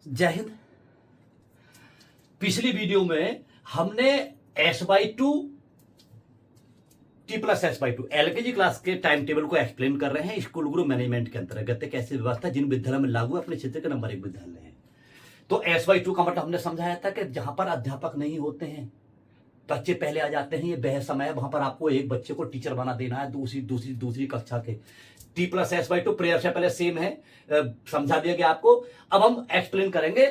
जय हिंद। पिछली वीडियो में हमने s/2 t+s/2 एलकेजी क्लास के टाइम टेबल को एक्सप्लेन कर रहे हैं स्कूल गुरु मैनेजमेंट के अंतर्गत एक ऐसी व्यवस्था जिन विद्यालयों में लागू अपने क्षेत्र के नंबर 1 विद्यालय है। तो s/2 का मतलब हमने समझाया था कि जहां पर अध्यापक नहीं होते हैं, बच्चे पहले आ जाते हैं, ये बह समय वहां पर आपको एक बच्चे को टीचर बना देना है दूसरी कक्षा के। t+s/2 प्रेयर से पहले सेम है, समझा दिया गया आपको। अब हम एक्सप्लेन करेंगे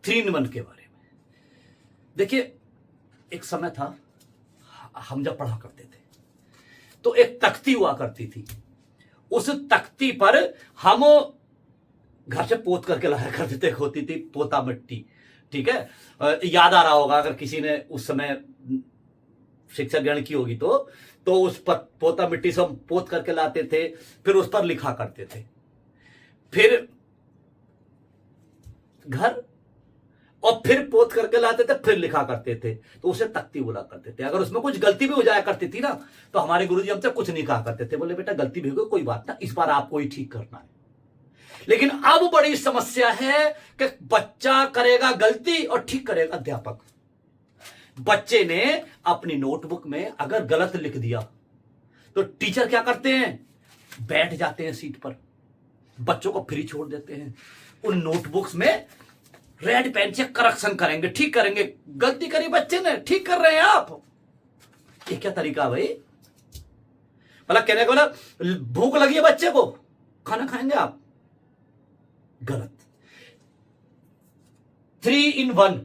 3-in-1 के बारे में। देखिए, एक समय था हम जब पढ़ा करते थे तो एक तख्ती हुआ करती थी, उस तख्ती पर हम घर से पोत करके लाया करते थे, होती थी पोता मिट्टी। ठीक है, याद आ रहा होगा अगर किसी ने उस समय शिक्षा ग्रहण की होगी तो उस पर पोता मिट्टी से हम पोत करके लाते थे, फिर उस पर लिखा करते थे, फिर घर, और फिर पोत करके लाते थे, फिर लिखा करते थे, तो उसे तख्ती बोला करते थे। अगर उसमें कुछ गलती भी हो जाया करती थी ना तो हमारे गुरुजी हमसे कुछ नहीं कहा करते थे, बोले बेटा गलती भी होगी कोई बात ना, इस बार आपको ही ठीक करना है। लेकिन अब बड़ी समस्या है कि बच्चा करेगा गलती और ठीक करेगा अध्यापक। बच्चे ने अपनी नोटबुक में अगर गलत लिख दिया तो टीचर क्या करते हैं, बैठ जाते हैं सीट पर, बच्चों को फ्री छोड़ देते हैं, उन नोटबुक्स में रेड पेन से करेक्शन करेंगे, ठीक करेंगे। गलती करी बच्चे ने, ठीक कर रहे हैं आप। ये क्या तरीका भाई? मतलब कहने को बोला भूख लगी है बच्चे को, खाना खाएंगे आप? गलत। 3-in-1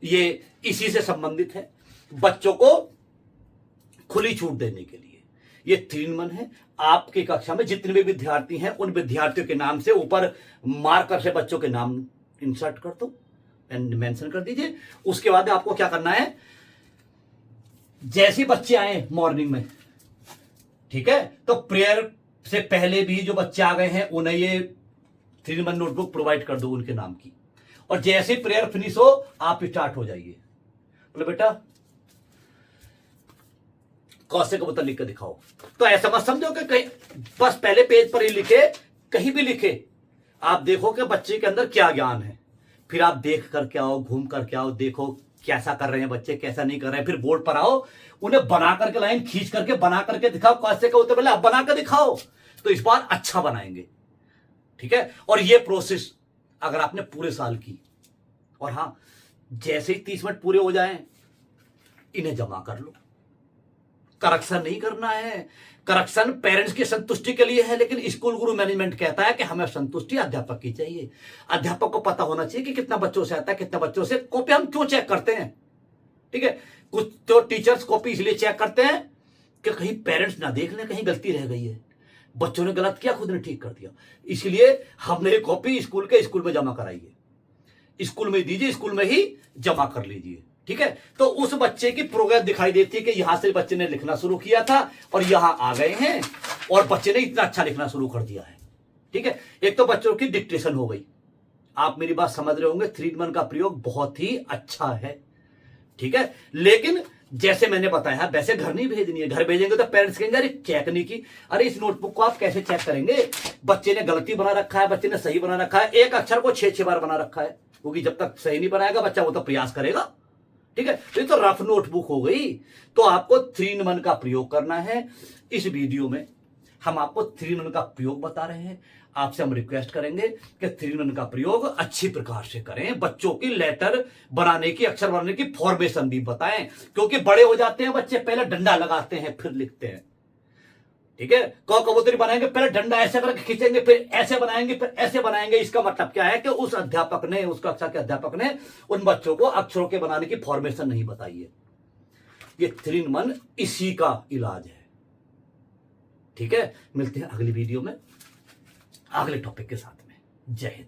ये इसी से संबंधित है, बच्चों को खुली छूट देने के लिए ये 3-in-1 है। आपकी कक्षा में जितने भी विद्यार्थी हैं उन विद्यार्थियों के नाम से ऊपर मार्कर से बच्चों के नाम इंसर्ट कर दो, मेंशन कर दीजिए। उसके बाद आपको क्या करना है, जैसे बच्चे आए मॉर्निंग में, ठीक है, तो प्रेयर से पहले भी जो बच्चे आ गए हैं उन्हें ये 3-in-1 नोटबुक प्रोवाइड कर दो उनके नाम की, और जैसे प्रेयर फिनिश हो आप स्टार्ट हो जाइए। बोले बेटा कौसे का बोतल लिख के दिखाओ, तो ऐसा मत समझो कि कहीं बस पहले पेज पर ही लिखे, कहीं भी लिखे। आप देखो कि बच्चे के अंदर क्या ज्ञान है, फिर आप देख करके आओ, घूम करके आओ, देखो कैसा कर रहे हैं बच्चे, कैसा नहीं कर रहे हैं, फिर बोर्ड पर आओ, उन्हें बना करके लाइन खींच करके बना करके दिखाओ। कैसे का बोतल आप बना कर दिखाओ, तो इस बार अच्छा बनाएंगे। ठीक है, और ये प्रोसेस अगर आपने पूरे साल की, और हाँ जैसे ही 30 मिनट पूरे हो जाएं इन्हें जमा कर लो। करेक्शन नहीं करना है, करेक्शन पेरेंट्स की संतुष्टि के लिए है, लेकिन स्कूल गुरु मैनेजमेंट कहता है कि हमें संतुष्टि अध्यापक की चाहिए। अध्यापक को पता होना चाहिए कि कितना बच्चों से आता है, कितना बच्चों से। कॉपी हम क्यों चेक करते हैं? ठीक है, कुछ तो टीचर्स कॉपी इसलिए चेक करते हैं कि कहीं पेरेंट्स ना देख लें कहीं गलती रह गई है, बच्चों ने गलत किया खुद ने ठीक कर दिया। इसलिए हमने कॉपी स्कूल में जमा कराइए, स्कूल में दीजिए, स्कूल में ही जमा कर लीजिए। ठीक है, तो उस बच्चे की प्रोग्रेस दिखाई देती है कि यहां से बच्चे ने लिखना शुरू किया था और यहां आ गए हैं और बच्चे ने इतना अच्छा लिखना शुरू कर दिया है। ठीक है, एक तो बच्चों की डिक्टेशन हो गई। आप मेरी बात समझ रहे होंगे, 3-in-1 का प्रयोग बहुत ही अच्छा है। ठीक है, लेकिन जैसे मैंने बताया वैसे घर नहीं भेजनी है। घर भेजेंगे तो पेरेंट्स कहेंगे अरे चेक नहीं की। अरे इस नोटबुक को आप कैसे चेक करेंगे, बच्चे ने गलती बना रखा है, बच्चे ने सही बना रखा है, एक अक्षर को 6 बार बना रखा है, क्योंकि जब तक सही नहीं बनाएगा बच्चा वो तो प्रयास करेगा। ठीक है, तो ये तो रफ नोटबुक हो गई। तो आपको 3-in-1 का प्रयोग करना है। इस वीडियो में हम आपको 3-in-1 का प्रयोग बता रहे हैं। आपसे हम रिक्वेस्ट करेंगे कि 3-in-1 का प्रयोग अच्छी प्रकार से करें, बच्चों की लेटर बनाने की, अक्षर बनाने की फॉर्मेशन भी बताएं, क्योंकि बड़े हो जाते हैं बच्चे, पहले डंडा लगाते हैं फिर लिखते हैं। ठीक है, कबूतरी बनाएंगे, पहले डंडा ऐसे करके खींचेंगे, फिर ऐसे बनाएंगे, फिर ऐसे बनाएंगे। इसका मतलब क्या है कि उस अध्यापक ने, उस कक्षा के अध्यापक ने उन बच्चों को अक्षरों के बनाने की फॉर्मेशन नहीं बताई है। ये 3-in-1 इसी का इलाज है। ठीक है, मिलते हैं अगली वीडियो में अगले टॉपिक के साथ में। जय हिंद।